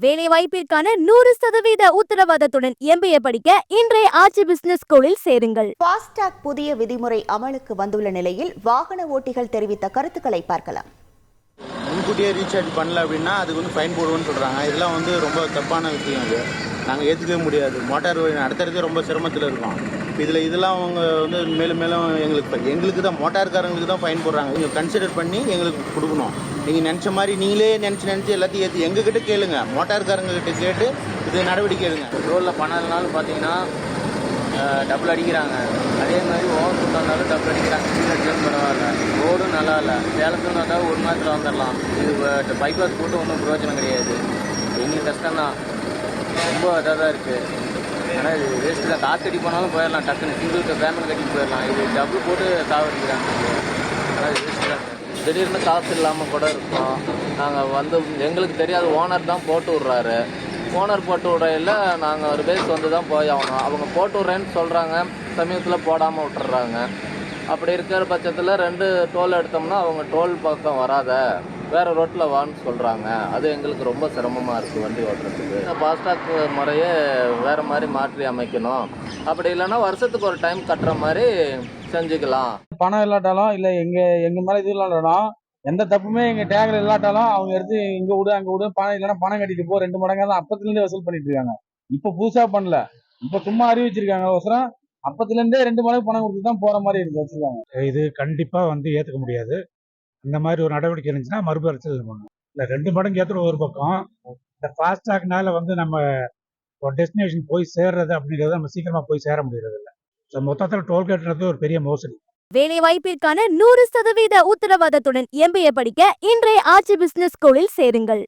வேலை வாய்ப்பிற்கான 100% உத்தரவாதத்துடன் MBA படிக்க இன்றைய ஆட்சி பிசினஸ் ஸ்கூலில் சேருங்கள். ஃபாஸ்டாக் புதிய விதிமுறை அமலுக்கு வந்துள்ள நிலையில் வாகன ஓட்டிகள் தெரிவித்த கருத்துக்களை பார்க்கலாம். முன்கூட்டியே ரீசார்ஜ் பண்ணல அப்படின்னா அதுக்கு வந்து ஃபைன் போடுவோன்னு சொல்கிறாங்க. இதெல்லாம் வந்து ரொம்ப தப்பான விஷயம். அது நாங்கள் ஏற்றுக்கவே முடியாது. மோட்டார் வழி நடத்துறதே ரொம்ப சிரமத்தில் இருக்கும். இதெல்லாம் அவங்க வந்து மேலும் மேலும் எங்களுக்கு தான் மோட்டார்காரங்களுக்கு தான் ஃபைன் போடுறாங்க. நீங்கள் கன்சிடர் பண்ணி எங்களுக்கு கொடுக்கணும். நீங்கள் நினச்ச மாதிரி நீங்களே நினச்சி எல்லாத்தையும் ஏற்றி எங்ககிட்ட கேளுங்க, மோட்டார்காரங்கக்கிட்ட கேட்டு இது நடவடிக்கை எடுங்க. ரோட்டில் பணம்னாலும் பார்த்தீங்கன்னா டபுள் அடிக்கிறாங்க. அதே மாதிரி ஓவர் ஃபுட் வந்தாலும் டபுள் அடிக்கிறாங்க. சீரடிச்சாலும் பரவாயில்ல. ரோடும் நல்லா இல்லை. சேலத்தில் வந்தால் ஒரு மாதத்தில் வந்துடலாம். இது பைபாஸ் போட்டு ஒன்றும் பிரயோஜனம் கிடையாது. எங்களுக்கு கஷ்டம்தான், ரொம்ப இதாக தான் இருக்குது. ஆனால் இது வேஸ்ட்டு தான். காற்று அடி போனாலும் போயிடலாம், டக்குன்னு சிங்கிள் பேமெண்ட் கட்டிட்டு போயிடலாம். இது டபுள் போட்டு சாவடிக்கிறாங்க. ஆனால் இது வேஸ்ட்டு தான். திடீர்னு காசு இல்லாமல் கூட இருக்கும். நாங்கள் வந்து எங்களுக்கு தெரியாது, ஓனர் தான் போட்டு விட்றாரு. ஓனர் போட்டு விட்றையில் நாங்கள் ஒரு பேஸ் வந்து தான் போய் ஆகணும். அவங்க போட்டு விட்றேன்னு சொல்கிறாங்க, சமயத்தில் போடாமல் விட்டுறாங்க. அப்படி இருக்கிற பட்சத்தில் 2 டோல் எடுத்தோம்னா அவங்க டோல் பக்கம் வராத வேறு ரோட்டில் வான்னு சொல்கிறாங்க. அது எங்களுக்கு ரொம்ப சிரமமாக இருக்குது வண்டி ஓட்டுறதுக்கு. ஃபாஸ்டாக் முறையே வேறு மாதிரி மாற்றி அமைக்கணும். அப்படி இல்லைன்னா வருஷத்துக்கு ஒரு டைம் கட்டுற மாதிரி செஞ்சுக்கலாம். பணம் இல்லாட்டாலும் இல்லை எங்கள் மேலே இது இல்லாட்டாலும் எந்த தப்புமே எங்கள் டேங்கில் இல்லாட்டாலும் அவங்க எடுத்து இங்கே விடு அங்கே விடு, பணம் இல்லைன்னா பணம் கட்டிட்டு போ 2 மடங்காக தான் அப்பத்துலேருந்தே வசூல் பண்ணிட்டு இருக்காங்க. இப்போ புதுசாக பண்ணல, இப்போ சும்மா அறிவிச்சிருக்காங்க. அவசரம் அப்பத்துலேருந்தே 2 மடங்கு பணம் கொடுத்து தான் போகிற மாதிரி இருக்கு வச்சுருக்காங்க. இது கண்டிப்பாக வந்து ஏற்றுக்க முடியாது. இந்த மாதிரி ஒரு நடவடிக்கை இருந்துச்சுன்னா மறுபரிசீலனை பண்ணணும். இல்லை 2 மடங்கு ஏற்றுற ஒரு பக்கம், இந்த ஃபாஸ்டாக்னால வந்து நம்ம ஒரு டெஸ்டினேஷன் போய் சேர்றது அப்படிங்கிறது நம்ம சீக்கிரமாக போய் சேர முடியறது இல்லை. ஸோ மொத்தத்தில் டோல்கேட்ன்றது ஒரு பெரிய மோசடி. வேலை வாய்ப்பிற்கான 100% உத்தரவாதத்துடன் MBA படிக்க இன்றைய ஆட்சி பிசினஸ் ஸ்கூலில் சேருங்கள்.